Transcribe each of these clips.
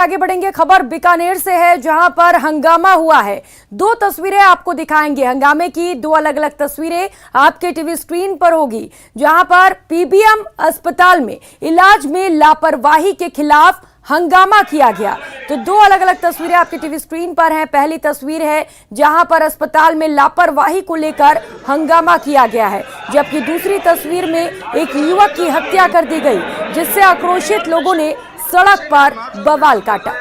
आगे बढ़ेंगे। खबर बीकानेर से है जहां पर हंगामा हुआ है। दो तस्वीरें आपको दिखाएंगे। हंगामे की दो अलग अलग तस्वीरें आपके टीवी स्क्रीन पर होगी, जहां पर पीबीएम अस्पताल में इलाज में लापरवाही के खिलाफ हंगामा किया गया। तो दो अलग अलग तस्वीरें आपके टीवी स्क्रीन पर हैं। पहली तस्वीर है जहां पर अस्पताल में लापरवाही को लेकर हंगामा किया गया है, जबकि दूसरी तस्वीर में एक युवक की हत्या कर दी गई, जिससे आक्रोशित लोगों ने सड़क पर बवाल काटा।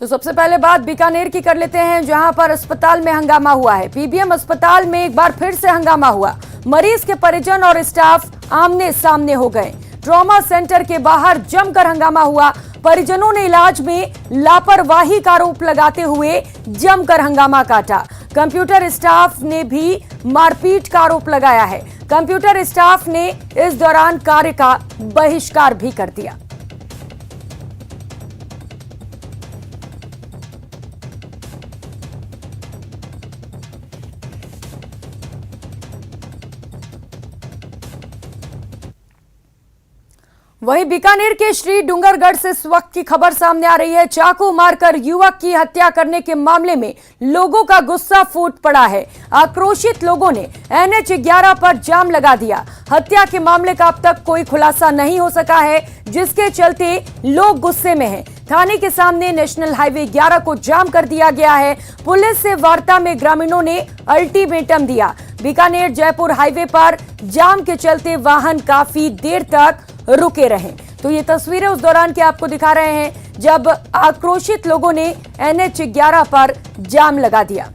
तो सबसे पहले बात बीकानेर की कर लेते हैं, जहां पर अस्पताल में हंगामा हुआ है। पीबीएम अस्पताल में एक बार फिर से हंगामा हुआ। मरीज के परिजन और स्टाफ आमने सामने हो गए। ट्रॉमा सेंटर के बाहर जमकर हंगामा हुआ। परिजनों ने इलाज में लापरवाही का आरोप लगाते हुए जमकर हंगामा काटा। कंप्यूटर स्टाफ ने भी मारपीट का आरोप लगाया है। कंप्यूटर स्टाफ ने इस दौरान कार्य का बहिष्कार भी कर दिया। वहीं बीकानेर के श्री डूंगरगढ़ से इस वक्त की खबर सामने आ रही है। चाकू मारकर युवक की हत्या करने के मामले में लोगों का गुस्सा फूट पड़ा है। आक्रोशित लोगों ने NH 11 पर जाम लगा दिया। हत्या के मामले का अब तक कोई खुलासा नहीं हो सका है, जिसके चलते लोग गुस्से में हैं। थाने के सामने नेशनल हाईवे 11 को जाम कर दिया गया है। पुलिस से वार्ता में ग्रामीणों ने अल्टीमेटम दिया। बीकानेर जयपुर हाईवे पर जाम के चलते वाहन काफी देर तक रुके रहे। तो ये तस्वीरें उस दौरान की आपको दिखा रहे हैं, जब आक्रोशित लोगों ने NH 11 पर जाम लगा दिया।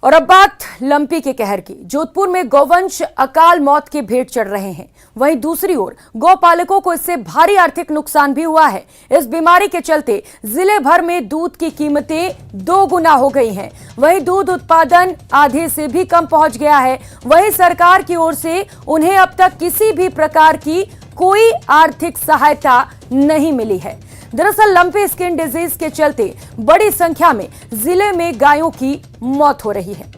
और अब बात लंपी के कहर की। जोधपुर में गौवंश अकाल मौत के भेंट चढ़ रहे हैं। वहीं दूसरी ओर गौपालकों को इससे भारी आर्थिक नुकसान भी हुआ है। इस बीमारी के चलते जिले भर में दूध की कीमतें 2 गुना हो गई हैं। वहीं दूध उत्पादन आधे से भी कम पहुंच गया है। वहीं सरकार की ओर से उन्हें अब तक किसी भी प्रकार की कोई आर्थिक सहायता नहीं मिली है। दरअसल लंपी स्किन डिजीज के चलते बड़ी संख्या में जिले में गायों की मौत हो रही है।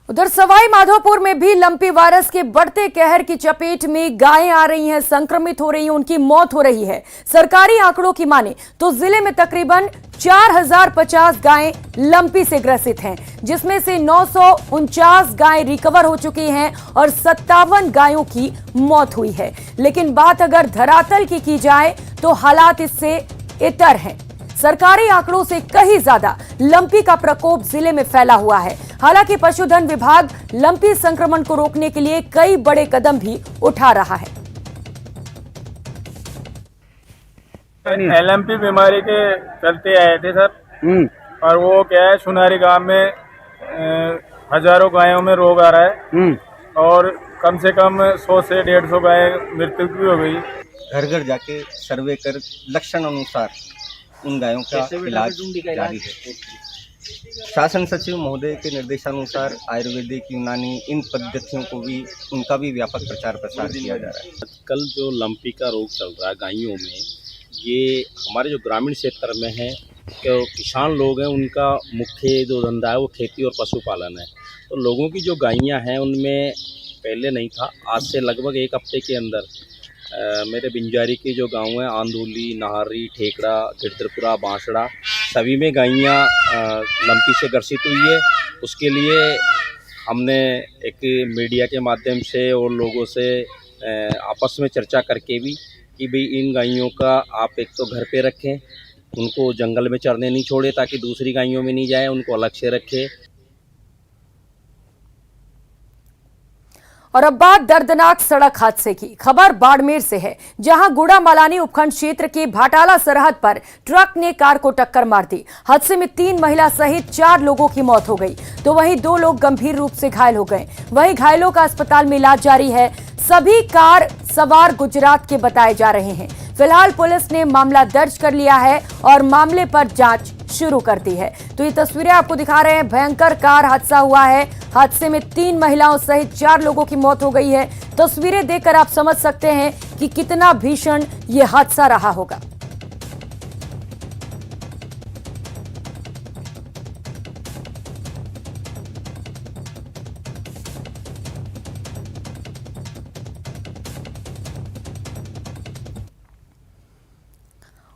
उधर सवाई माधोपुर में भी लंपी वायरस के बढ़ते कहर की चपेट में गायें आ रही हैं, संक्रमित हो रही हैं, उनकी मौत हो रही है। सरकारी आंकड़ों की माने तो जिले में तकरीबन 4050 गायें लंपी से ग्रसित हैं, जिसमें से 949 गायें रिकवर हो चुकी हैं और 57 गायों की मौत हुई है। लेकिन बात अगर धरातल की जाए तो हालात इससे इतर हैं। सरकारी आंकड़ों से कहीं ज्यादा लंपी का प्रकोप जिले में फैला हुआ है। हालांकि पशुधन विभाग लंपी संक्रमण को रोकने के लिए कई बड़े कदम भी उठा रहा है। LMP बीमारी के चलते आए थे सर, और वो क्या है, सुनारी गांव में हजारों गायों में रोग आ रहा है और कम से कम 100 से 150 गायें मृत्यु भी हो गई। घर घर जाके सर्वे कर लक्षण अनुसार उन गायों का इलाज जारी है। शासन सचिव महोदय के निर्देशानुसार आयुर्वेदिक, यूनानी इन पद्धतियों को भी, उनका भी व्यापक प्रचार प्रसार किया जा रहा है। आजकल जो लंपी का रोग चल रहा है गायों में, ये हमारे जो ग्रामीण क्षेत्र में है, जो किसान लोग हैं, उनका मुख्य जो धंधा है वो खेती और पशुपालन है। तो लोगों की जो गायें हैं उनमें पहले नहीं था, आज से लगभग 1 हफ्ते के अंदर मेरे बिंजारी के जो गांव हैं, आंदोली, नाहरी, ठेकड़ा, गिरधरपुरा, बांसड़ा, सभी में गायें लंपी से ग्रसित हुई है। उसके लिए हमने एक मीडिया के माध्यम से और लोगों से आपस में चर्चा करके भी कि भाई इन गायों का आप एक तो घर पे रखें, उनको जंगल में चरने नहीं छोड़े ताकि दूसरी गायों में नहीं जाए, उनको अलग से रखें। और अब बात दर्दनाक सड़क हादसे की। खबर बाड़मेर से है, जहां गुड़ा मलानी उपखंड क्षेत्र के भाटाला सरहद पर ट्रक ने कार को टक्कर मार दी। हादसे में 3 महिला सहित 4 लोगों की मौत हो गई, तो वहीं 2 लोग गंभीर रूप से घायल हो गए। वहीं घायलों का अस्पताल में इलाज जारी है। सभी कार सवार गुजरात के बताए जा रहे हैं। फिलहाल पुलिस ने मामला दर्ज कर लिया है और मामले पर जांच शुरू कर दी है। तो ये तस्वीरें आपको दिखा रहे हैं, भयंकर कार हादसा हुआ है। हादसे में 3 महिलाओं सहित 4 लोगों की मौत हो गई है। तस्वीरें देखकर आप समझ सकते हैं कि कितना भीषण ये हादसा रहा होगा।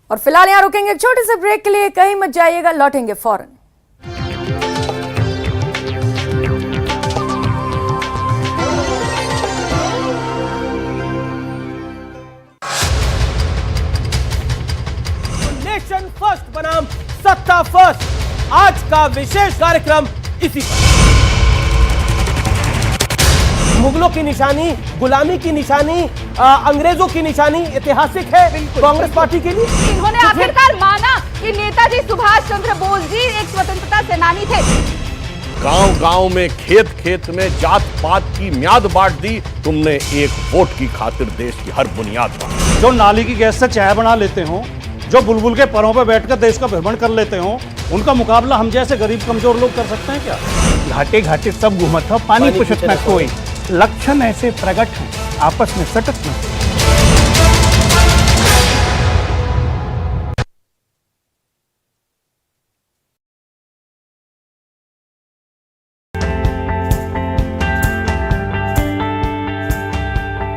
और फिलहाल यहां रुकेंगे एक छोटे से ब्रेक के लिए, कहीं मत जाइएगा, लौटेंगे फौरन। नेशन फर्स्ट बनाम सत्ता फर्स्ट, आज का विशेष कार्यक्रम इसी पर। मुगलों की निशानी, गुलामी की निशानी, अंग्रेजों की निशानी ऐतिहासिक है कांग्रेस पार्टी के लिए। इन्होंने आखिरकार माना कि नेताजी सुभाष चंद्र बोस जी एक स्वतंत्रता सेनानी थे। गांव-गांव में, खेत-खेत में जात पात की म्याद बांट दी तुमने, एक वोट की खातिर देश की हर बुनियाद बांट। जो नाली की गैस से चाय बना लेते हो, जो बुलबुल के परों पर बैठकर देश का भ्रमण कर लेते हो, उनका मुकाबला हम जैसे गरीब कमजोर लोग कर सकते हैं क्या? घाटे घाटे सब घूमत हो, पानी पूछत न कोई। लक्षण ऐसे प्रकट हैं, आपस में सटक न।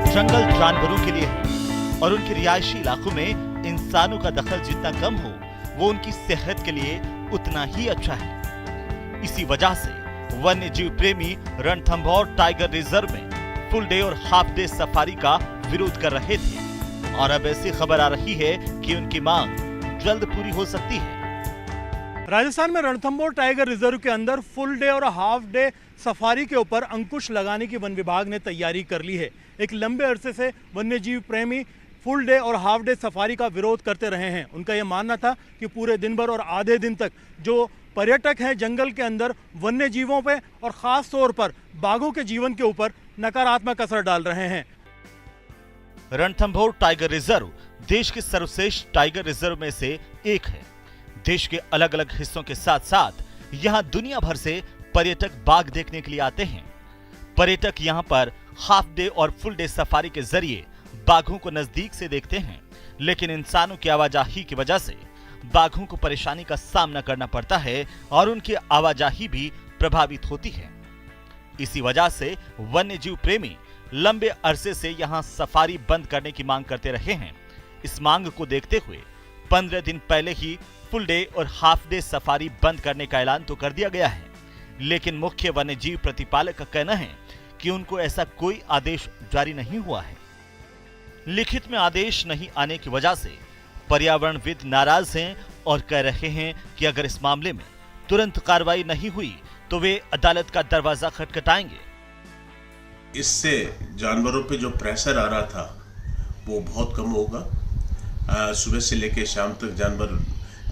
जंगल जानवरों के लिए है और उनके रिहायशी इलाकों में इंसानों का दखल जितना कम हो, वो उनकी सेहत के लिए उतना ही अच्छा है। इसी वजह से वन्य जीव प्रेमी रणथंभौर टाइगर रिजर्व में फुल डे और हाफ डे सफारी का विरोध कर रहे थे और अब ऐसी खबर आ रही है कि उनकी मांग जल्द पूरी हो सकती है। राजस्थान में रणथंभौर टाइगर रिजर्व के अंदर फुल डे और हाफ डे सफारी के ऊपर अंकुश लगाने की वन विभाग ने तैयारी कर ली है। एक लंबे अरसे से वन्यजीव प्रेमी फुल डे और हाफ डे सफारी का विरोध करते रहे हैं। उनका यह मानना था कि पूरे दिन भर और आधे दिन तक जो पर्यटक हैं जंगल के अंदर वन्य जीवों पे और खास तौर पर बाघों के जीवन के ऊपर नकारात्मक असर डाल रहे हैं। रणथंभौर टाइगर रिजर्व देश के सर्वश्रेष्ठ टाइगर रिजर्व में से एक है। देश के अलग अलग हिस्सों के साथ साथ यहाँ दुनिया भर से पर्यटक बाघ देखने के लिए आते हैं। पर्यटक यहाँ पर हाफ डे और फुल डे सफारी के जरिए बाघों को नजदीक से देखते हैं, लेकिन इंसानों की आवाजाही की वजह से बाघों को परेशानी का सामना करना पड़ता है और उनकी आवाजाही भी प्रभावित होती है। इसी वजह से वन्य जीव प्रेमी लंबे अरसे से यहां सफारी बंद करने की मांग करते रहे हैं। इस मांग को देखते हुए 15 दिन पहले ही फुल डे और हाफ डे सफारी बंद करने का ऐलान तो कर दिया गया है, लेकिन मुख्य वन्य जीव प्रतिपालक का कहना है कि उनको ऐसा कोई आदेश जारी नहीं हुआ है। लिखित में आदेश नहीं आने की वजह से पर्यावरणविद नाराज हैं और कह रहे हैं कि अगर इस मामले में तुरंत कार्रवाई नहीं हुई तो वे अदालत का दरवाजा खटखटाएंगे। इससे जानवरों पे जो प्रेशर आ रहा था वो बहुत कम होगा। सुबह से लेकर शाम तक जानवर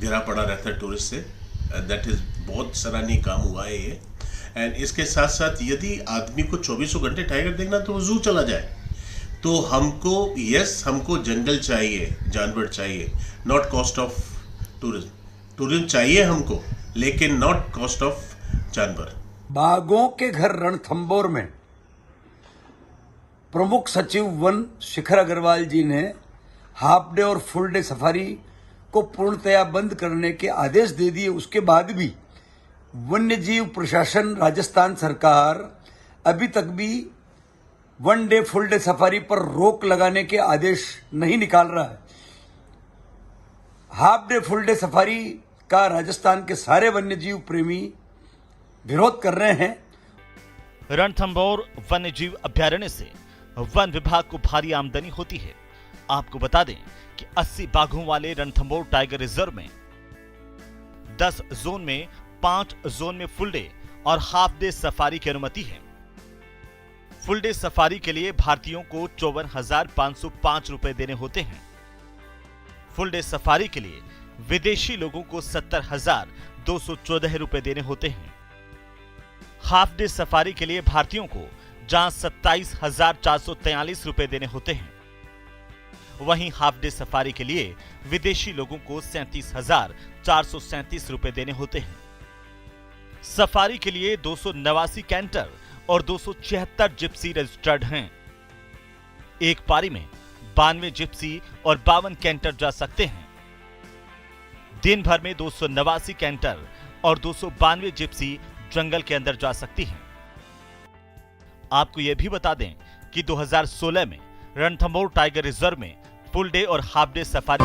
घिरा पड़ा रहता है टूरिस्ट से। दैट इज बहुत सराहनीय काम हुआ है ये। एंड इसके साथ साथ यदि आदमी को 24 घंटे टाइगर देखना तो वो जू चला जाए। तो हमको हमको जंगल चाहिए, जानवर चाहिए, not cost of tourism. Tourism चाहिए हमको, लेकिन नॉट कॉस्ट ऑफ जानवर। बाघों के घर रणथंभौर में प्रमुख सचिव वन शिखर अग्रवाल जी ने हाफ डे और फुल डे सफारी को पूर्णतया बंद करने के आदेश दे दिए। उसके बाद भी वन्य जीव प्रशासन राजस्थान सरकार अभी तक भी one day full day safari पर रोक लगाने के आदेश नहीं निकाल रहा है। Half day full day safari का राजस्थान के सारे वन्यजीव प्रेमी विरोध कर रहे हैं। रणथंभौर वन्यजीव अभयारण्य से वन विभाग को भारी आमदनी होती है। आपको बता दें कि 80 बाघों वाले रणथंभौर टाइगर रिजर्व में 10 जोन में 5 जोन में फुल डे और हाफ डे सफारी की अनुमति है। फुल डे सफारी के लिए भारतीयों को 54,505 रुपए देने होते हैं। फुल डे सफारी के लिए विदेशी लोगों को 70,214 रुपए देने होते हैं। हाफ डे सफारी के लिए भारतीयों को जहां 27,443 रुपए देने होते हैं, वहीं हाफ डे सफारी के लिए विदेशी लोगों को 37,437 रुपए देने होते हैं। सफारी के लिए 289 कैंटर और 276 जिप्सी रजिस्टर्ड हैं। एक पारी में 92 जिप्सी और 52 कैंटर जा सकते हैं। दिन भर में 289 कैंटर और 292 जिप्सी जंगल के अंदर जा सकती हैं। आपको यह भी बता दें कि 2016 में रणथंभौर टाइगर रिजर्व में फुल डे और हाफ डे सफारी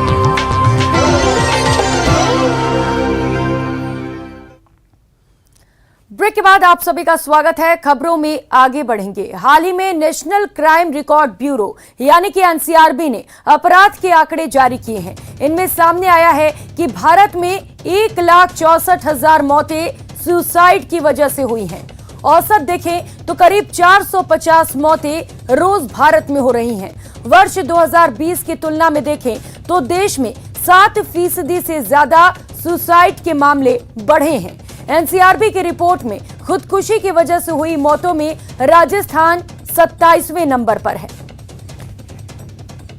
ब्रेक के बाद आप सभी का स्वागत है। खबरों में आगे बढ़ेंगे। हाल ही में नेशनल क्राइम रिकॉर्ड ब्यूरो यानी कि एनसीआरबी ने अपराध के आंकड़े जारी किए हैं। इनमें सामने आया है कि भारत में 1,64,000 मौतें सुसाइड की वजह से हुई हैं। औसत देखें तो करीब 450 मौतें रोज भारत में हो रही हैं। वर्ष 2020 की तुलना में देखें तो देश में 7% से ज्यादा सुसाइड के मामले बढ़े हैं। एनसीआरबी की रिपोर्ट में खुदकुशी की वजह से हुई मौतों में राजस्थान 27वें नंबर पर है।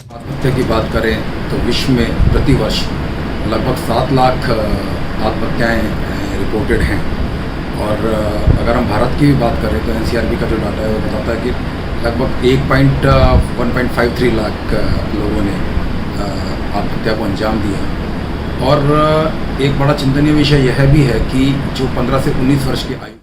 आत्महत्या की बात करें तो विश्व में प्रतिवर्ष लगभग 7 लाख आत्महत्याएं रिपोर्टेड हैं और अगर हम भारत की भी बात करें तो एनसीआरबी का जो डाटा है वो बताता है कि लगभग 1.53 लाख लोगों ने आत्महत्या को अंजाम दिया। और एक बड़ा चिंतनीय विषय यह भी है कि जो 15 से 19 वर्ष की आयु